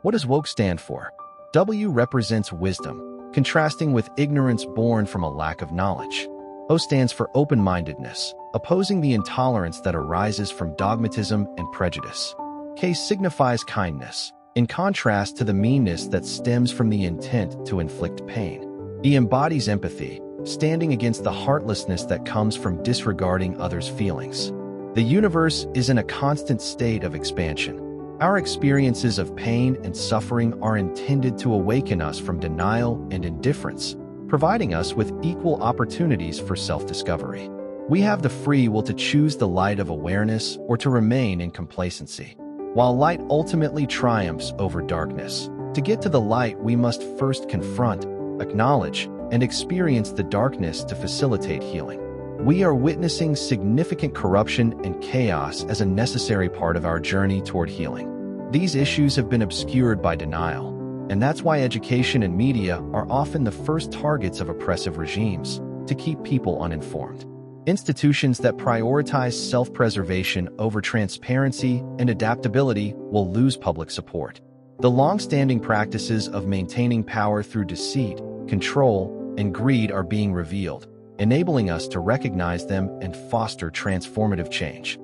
What does woke stand for? W represents wisdom, contrasting with ignorance born from a lack of knowledge. O stands for open-mindedness, opposing the intolerance that arises from dogmatism and prejudice. K signifies kindness, in contrast to the meanness that stems from the intent to inflict pain. E embodies empathy, standing against the heartlessness that comes from disregarding others' feelings. The universe is in a constant state of expansion. Our experiences of pain and suffering are intended to awaken us from denial and indifference, providing us with equal opportunities for self-discovery. We have the free will to choose the light of awareness or to remain in complacency. While light ultimately triumphs over darkness, to get to the light we must first confront, acknowledge, and experience the darkness to facilitate healing. We are witnessing significant corruption and chaos as a necessary part of our journey toward healing. These issues have been obscured by denial, and that's why education and media are often the first targets of oppressive regimes to keep people uninformed. Institutions that prioritize self-preservation over transparency and adaptability will lose public support. The long-standing practices of maintaining power through deceit, control, and greed are being revealed, enabling us to recognize them and foster transformative change.